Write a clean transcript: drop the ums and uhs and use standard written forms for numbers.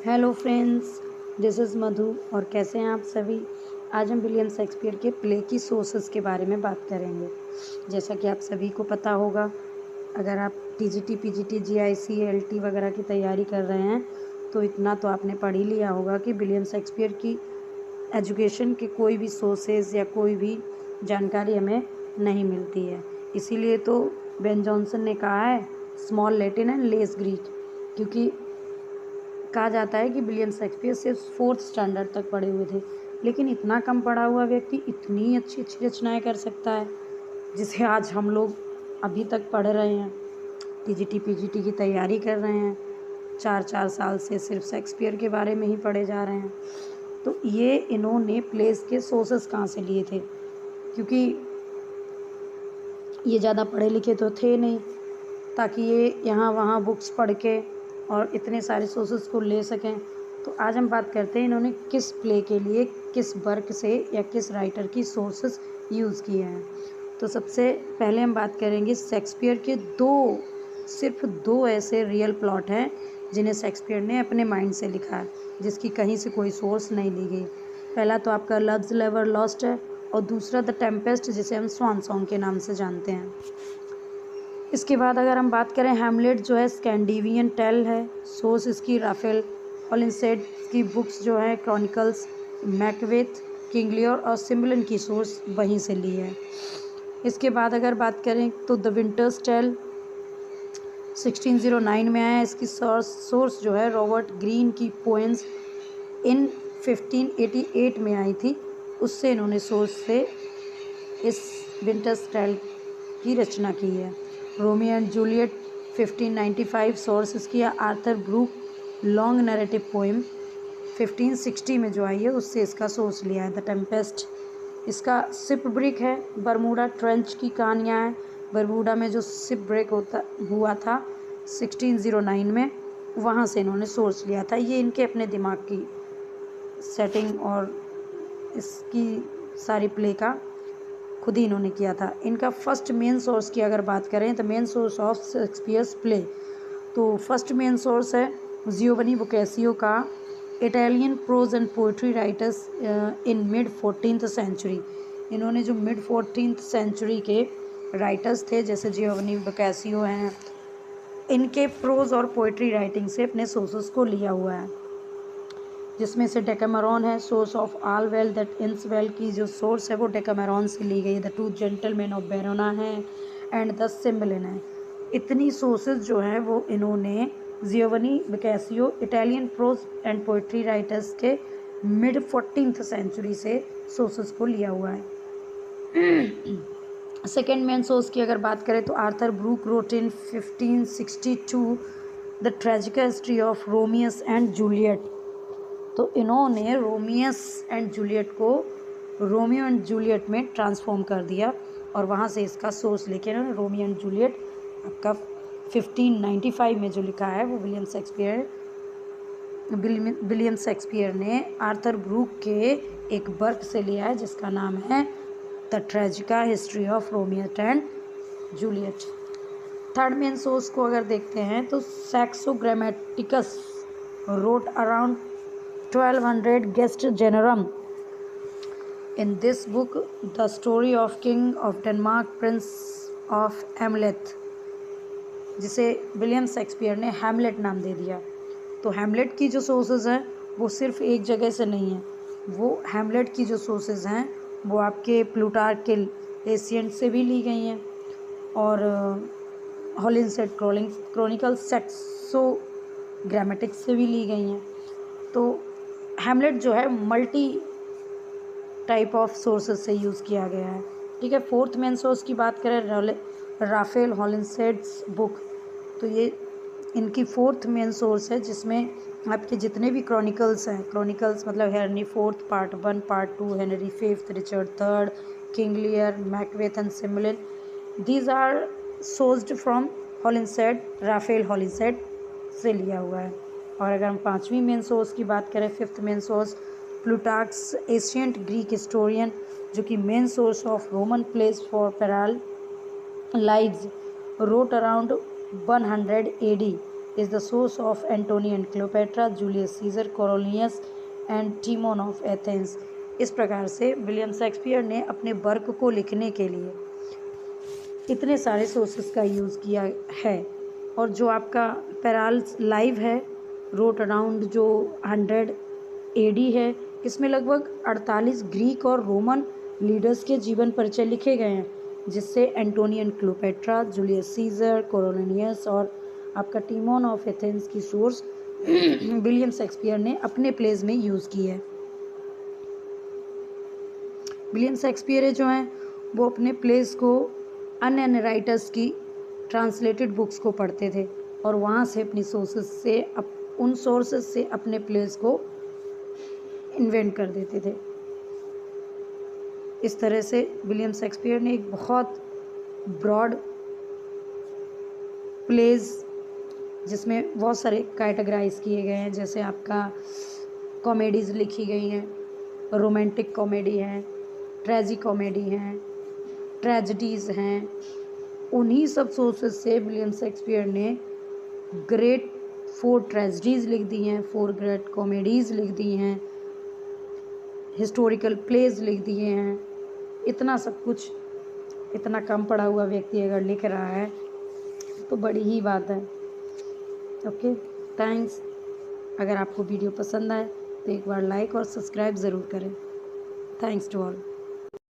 Hello friends, this is मधु। और कैसे हैं आप सभी। आज हम विलियम शेक्सपियर के प्ले की सोर्सेस के बारे में बात करेंगे। जैसा कि आप सभी को पता होगा, अगर आप टीजीटी, पीजीटी, जीआईसी, एलटी वगैरह की तैयारी कर रहे हैं तो इतना तो आपने पढ़ ही लिया होगा कि विलियम शेक्सपियर की एजुकेशन के कोई भी सोर्सेज या कोई भी जानकारी हमें नहीं मिलती है। इसीलिए तो बेन जॉनसन ने कहा है small Latin and less Greek, क्योंकि कहा जाता है कि विलियम शेक्सपियर सिर्फ 4th स्टैंडर्ड तक पढ़े हुए थे, लेकिन इतना कम पढ़ा हुआ व्यक्ति इतनी अच्छी अच्छी रचनाएं कर सकता है, जिसे आज हम लोग अभी तक पढ़ रहे हैं, टीजीटी पीजीटी की तैयारी कर रहे हैं, 4 साल से सिर्फ शेक्सपियर के बारे में ही पढ़े जा रहे हैं। तो ये इन्होंने प्लेस के सोर्सेस कहाँ से लिए थे, क्योंकि ये ज़्यादा पढ़े लिखे तो थे नहीं, ताकि ये यहाँ वहाँ बुक्स पढ़ के और इतने सारे सोर्सेस को ले सकें। तो आज हम बात करते हैं इन्होंने किस प्ले के लिए किस वर्क से या किस राइटर की सोर्सेस यूज़ किए हैं। तो सबसे पहले हम बात करेंगे शेक्सपियर के सिर्फ दो ऐसे रियल प्लॉट हैं जिन्हें शेक्सपियर ने अपने माइंड से लिखा है, जिसकी कहीं से कोई सोर्स नहीं ली गई। पहला तो आपका लव्स लेवर लॉस्ट है, और दूसरा द टेम्पेस्ट, जिसे हम स्वान सॉन्ग के नाम से जानते हैं। इसके बाद अगर हम बात करें, हैमलेट जो है स्कैंडिनेवियन टेल है, सोर्स इसकी राफेल हॉलिंसेड की बुक्स जो है क्रॉनिकल्स, मैकबेथ, किंग लियर और सिम्बलन की सोर्स वहीं से ली है। इसके बाद अगर बात करें तो द विंटर्स टेल 1609 में आया। इसकी सोर्स जो है रॉबर्ट ग्रीन की पोएम्स इन 1588 में आई थी, उससे इन्होंने सोर्स से इस विंटर्स टेल की रचना की है। रोमियो एंड जूलियट 1595 सोर्स इसकी है Arthur Brooke long narrative poem 1560 में जो आई है, उससे इसका सोर्स लिया है। द टेम्पेस्ट इसका शिप ब्रेक है, बरमूडा ट्रेंच की कहानियाँ हैं। बरमूडा में जो शिप ब्रेक हुआ था 1609 में, वहाँ से इन्होंने सोर्स लिया था। ये इनके अपने दिमाग की सेटिंग और इसकी सारी प्ले का खुद ही इन्होंने किया था। इनका फर्स्ट मेन सोर्स की अगर बात करें तो main source of Shakespeare's play, तो फर्स्ट मेन सोर्स है जियोवनी बोकासियो का Italian prose and poetry writers in mid 14th century. इन्होंने जो मिड 14th सेंचुरी के राइटर्स थे, जैसे जियोवनी बोकासियो हैं, इनके प्रोज और पोइट्री राइटिंग से अपने सोर्सेस को लिया हुआ है, जिसमें से डेकामेरॉन है source of all well that ends well की जो सोर्स है वो डेकामेरॉन से ली गई। The two gentleman of Verona है एंड द सिम्बलिन है। इतनी सोर्सेज जो है वो इन्होंने Giovanni Boccaccio Italian prose and poetry writers के मिड 14th सेंचुरी से सोर्सेज को लिया हुआ है। सेकेंड मेन सोर्स की अगर बात करें तो Arthur Brooke wrote in 1562 the tragic history of Romeus and Juliet. तो इन्होंने रोमियस एंड जूलियट को रोमियो एंड जूलियट में ट्रांसफॉर्म कर दिया, और वहाँ से इसका सोर्स लेके इन्होंने रोमियो एंड जूलियट आपका 1595 में जो लिखा है वो विलियम शेक्सपियर ने आर्थर ब्रूक के एक वर्क से लिया है, जिसका नाम है the tragical history of Romeo and Juliet. Third main source को अगर देखते हैं तो Saxo Grammaticus wrote around 1200 Gesta Danorum. In this book, the story of King of Denmark, Prince of Hamlet, जिसे विलियम शेक्सपियर ने हैमलेट नाम दे दिया। तो हैमलेट की जो सोर्सेज हैं वो सिर्फ एक जगह से नहीं है, वो हैमलेट की जो सोर्सेज हैं वो आपके प्लूटार्क के एशियंट से भी ली गई हैं, और हॉलिंसेड क्रॉनिकल सैक्सो ग्रामेटिक्स से भी ली गई हैं। तो हैमलेट जो है मल्टी टाइप ऑफ सोर्सेज से यूज़ किया गया है। ठीक है। फोर्थ मेन सोर्स की बात करें, राफेल हॉलिंसेड्स बुक, तो ये इनकी फोर्थ मेन सोर्स है, जिसमें आपके जितने भी क्रॉनिकल्स हैं, क्रॉनिकल्स मतलब Henry fourth part 1 part 2, Henry fifth, Richard third, King Lear, Macbeth and Cymbeline, these are sourced from Holinshed, Raphael Holinshed से लिया हुआ है। और अगर हम पांचवी मेन सोर्स की बात करें, fifth main source Plutarch's ancient Greek historian, जो कि main source of Roman place for parallel lives, wrote around 100 AD। Is the source of Antony and Cleopatra, Julius Caesar, Coriolanus and Timon of Athens. इस प्रकार से William Shakespeare ने अपने work को लिखने के लिए इतने सारे सोर्सेस का यूज़ किया है। और जो आपका पेराल्स लाइव है, रोट अराउंड जो 100 AD है, इसमें लगभग 48 ग्रीक और रोमन लीडर्स के जीवन परिचय लिखे गए हैं, जिससे Antony and Cleopatra, Julius Caesar, Coriolanus और आपका टीमोन ऑफ एथेंस की सोर्स विलियम शेक्सपियर ने अपने प्लेज में यूज़ की है। विलियम शेक्सपियर जो हैं वो अपने प्लेस को अन्य राइटर्स की ट्रांसलेटेड बुक्स को पढ़ते थे और वहाँ से अपनी सोर्सेस से उन सोर्सेस से अपने प्लेस को इन्वेंट कर देते थे। इस तरह से विलियम शेक्सपियर ने एक बहुत ब्रॉड प्लेज जिसमें बहुत सारे कैटेगराइज किए गए हैं, जैसे आपका कॉमेडीज़ लिखी गई हैं, रोमांटिक कॉमेडी हैं, ट्रेजी कॉमेडी हैं, ट्रेजिडीज़ हैं। उन्हीं सब सोर्सेस से विलियम शेक्सपियर ने ग्रेट 4 ट्रेजिडीज़ लिख दी हैं, 4 ग्रेट कॉमेडीज़ लिख दी हैं, हिस्टोरिकल प्लेज लिख दिए हैं। इतना सब कुछ इतना कम पढ़ा हुआ व्यक्ति अगर लिख रहा है तो बड़ी ही बात है। Okay, thanks. अगर आपको वीडियो पसंद आए तो एक बार लाइक और सब्सक्राइब ज़रूर करें। Thanks to all.